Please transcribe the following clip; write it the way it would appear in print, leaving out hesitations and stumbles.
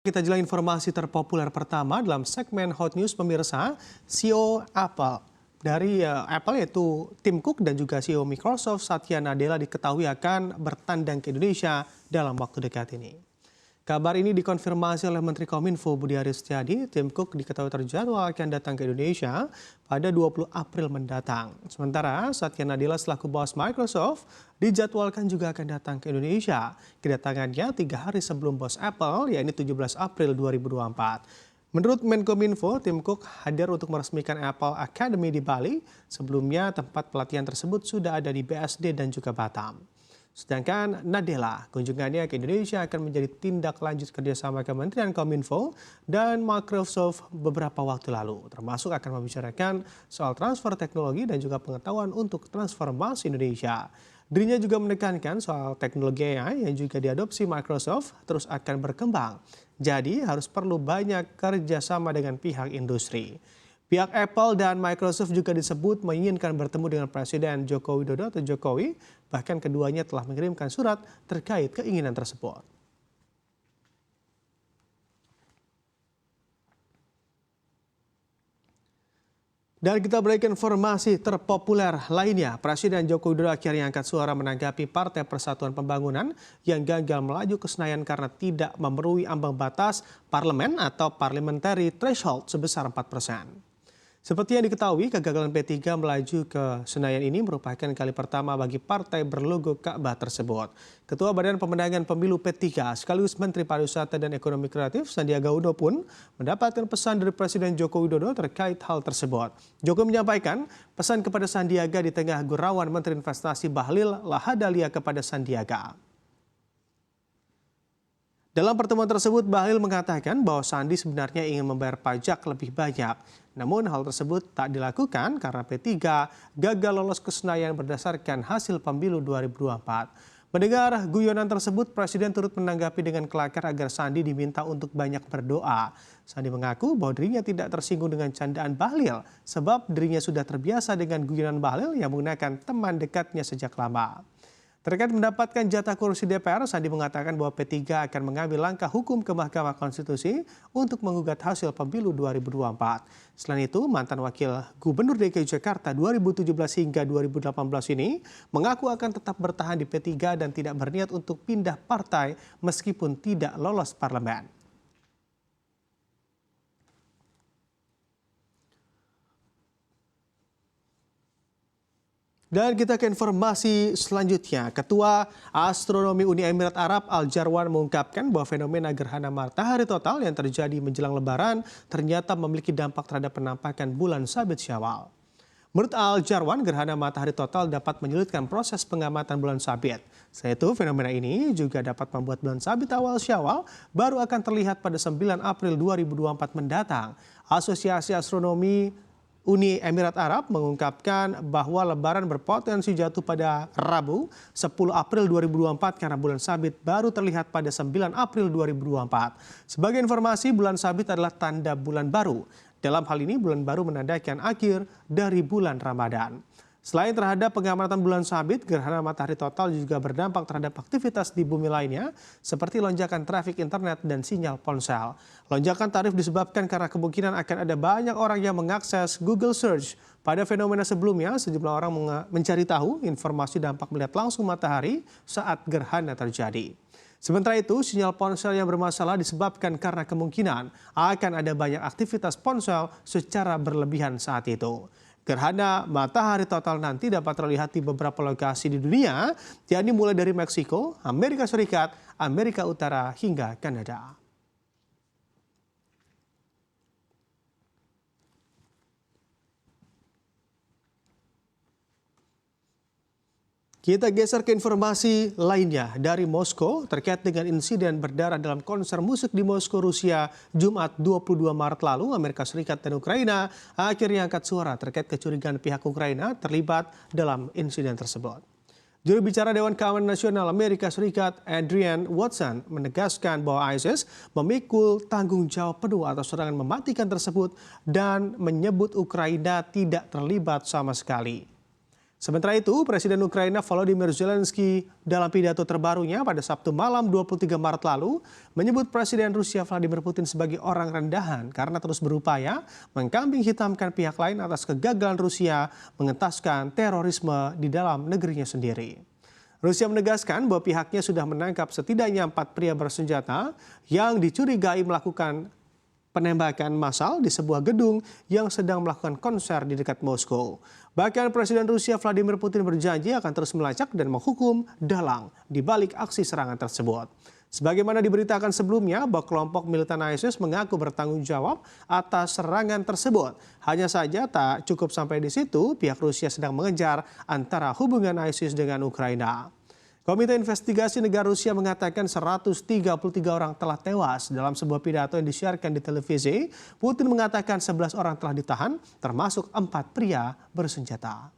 Kita jelang informasi terpopuler pertama dalam segmen Hot News pemirsa, CEO Apple dari Apple yaitu Tim Cook dan juga CEO Microsoft Satya Nadella diketahui akan bertandang ke Indonesia dalam waktu dekat ini. Kabar ini dikonfirmasi oleh Menteri Kominfo Budi Aris Setiadi. Tim Cook diketahui terjadwal akan datang ke Indonesia pada 20 April mendatang. Sementara Satya Nadella selaku bos Microsoft dijadwalkan juga akan datang ke Indonesia. Kedatangannya 3 hari sebelum bos Apple, yaitu 17 April 2024. Menurut Menkominfo, Tim Cook hadir untuk meresmikan Apple Academy di Bali. Sebelumnya tempat pelatihan tersebut sudah ada di BSD dan juga Batam. Sedangkan Nadella, kunjungannya ke Indonesia akan menjadi tindak lanjut kerjasama Kementerian Kominfo dan Microsoft beberapa waktu lalu, termasuk akan membicarakan soal transfer teknologi dan juga pengetahuan untuk transformasi Indonesia. Dirinya juga menekankan soal teknologi AI yang juga diadopsi Microsoft terus akan berkembang. Jadi harus perlu banyak kerjasama dengan pihak industri. Pihak Apple dan Microsoft juga disebut menginginkan bertemu dengan Presiden Joko Widodo atau Jokowi, bahkan keduanya telah mengirimkan surat terkait keinginan tersebut. Dan kita berikan informasi terpopuler lainnya. Presiden Joko Widodo akhirnya angkat suara menanggapi Partai Persatuan Pembangunan yang gagal melaju ke Senayan karena tidak memenuhi ambang batas parlemen atau parliamentary threshold sebesar 4%. Seperti yang diketahui, kegagalan P3 melaju ke Senayan ini merupakan kali pertama bagi partai berlogo Ka'bah tersebut. Ketua Badan Pemenangan Pemilu P3 sekaligus Menteri Pariwisata dan Ekonomi Kreatif Sandiaga Uno pun mendapatkan pesan dari Presiden Joko Widodo terkait hal tersebut. Jokowi menyampaikan pesan kepada Sandiaga di tengah gurauan Menteri Investasi Bahlil Lahadalia kepada Sandiaga. Dalam pertemuan tersebut, Bahlil mengatakan bahwa Sandi sebenarnya ingin membayar pajak lebih banyak. Namun hal tersebut tak dilakukan karena P3 gagal lolos ke Senayan berdasarkan hasil pemilu 2024. Mendengar guyonan tersebut, Presiden turut menanggapi dengan kelakar agar Sandi diminta untuk banyak berdoa. Sandi mengaku bahwa dirinya tidak tersinggung dengan candaan Bahlil, sebab dirinya sudah terbiasa dengan guyonan Bahlil yang menggunakan teman dekatnya sejak lama. Terkait mendapatkan jatah kursi DPR, Sandi mengatakan bahwa P3 akan mengambil langkah hukum ke Mahkamah Konstitusi untuk menggugat hasil pemilu 2024. Selain itu, mantan Wakil Gubernur DKI Jakarta 2017 hingga 2018 ini mengaku akan tetap bertahan di P3 dan tidak berniat untuk pindah partai meskipun tidak lolos parlemen. Dan kita ke informasi selanjutnya. Ketua Astronomi Uni Emirat Arab Al-Jarwan mengungkapkan bahwa fenomena gerhana matahari total yang terjadi menjelang Lebaran ternyata memiliki dampak terhadap penampakan bulan sabit Syawal. Menurut Al-Jarwan, gerhana matahari total dapat menyulitkan proses pengamatan bulan sabit. Selain itu, fenomena ini juga dapat membuat bulan sabit awal Syawal baru akan terlihat pada 9 April 2024 mendatang. Asosiasi Astronomi Uni Emirat Arab mengungkapkan bahwa Lebaran berpotensi jatuh pada Rabu 10 April 2024 karena bulan sabit baru terlihat pada 9 April 2024. Sebagai informasi, bulan sabit adalah tanda bulan baru. Dalam hal ini, bulan baru menandakan akhir dari bulan Ramadan. Selain terhadap pengamatan bulan sabit, gerhana matahari total juga berdampak terhadap aktivitas di bumi lainnya, seperti lonjakan trafik internet dan sinyal ponsel. Lonjakan tarif disebabkan karena kemungkinan akan ada banyak orang yang mengakses Google Search. Pada fenomena sebelumnya, sejumlah orang mencari tahu informasi dampak melihat langsung matahari saat gerhana terjadi. Sementara itu, sinyal ponsel yang bermasalah disebabkan karena kemungkinan akan ada banyak aktivitas ponsel secara berlebihan saat itu. Gerhana matahari total nanti dapat terlihat di beberapa lokasi di dunia, yakni mulai dari Meksiko, Amerika Serikat, Amerika Utara, hingga Kanada. Kita geser ke informasi lainnya dari Moskow terkait dengan insiden berdarah dalam konser musik di Moskow, Rusia, Jumat 22 Maret lalu. Amerika Serikat dan Ukraina akhirnya angkat suara terkait kecurigaan pihak Ukraina terlibat dalam insiden tersebut. Juru bicara Dewan Keamanan Nasional Amerika Serikat, Adrian Watson, menegaskan bahwa ISIS memikul tanggung jawab penuh atas serangan mematikan tersebut dan menyebut Ukraina tidak terlibat sama sekali. Sementara itu, Presiden Ukraina Volodymyr Zelensky dalam pidato terbarunya pada Sabtu malam 23 Maret lalu menyebut Presiden Rusia Vladimir Putin sebagai orang rendahan karena terus berupaya mengkambing hitamkan pihak lain atas kegagalan Rusia mengentaskan terorisme di dalam negerinya sendiri. Rusia menegaskan bahwa pihaknya sudah menangkap setidaknya 4 pria bersenjata yang dicurigai melakukan penembakan massal di sebuah gedung yang sedang melakukan konser di dekat Moskow. Bahkan Presiden Rusia Vladimir Putin berjanji akan terus melacak dan menghukum dalang di balik aksi serangan tersebut. Sebagaimana diberitakan sebelumnya bahwa kelompok militan ISIS mengaku bertanggung jawab atas serangan tersebut. Hanya saja tak cukup sampai di situ, pihak Rusia sedang mengejar antara hubungan ISIS dengan Ukraina. Komite Investigasi Negara Rusia mengatakan 133 orang telah tewas dalam sebuah pidato yang disiarkan di televisi. Putin mengatakan 11 orang telah ditahan, termasuk 4 pria bersenjata.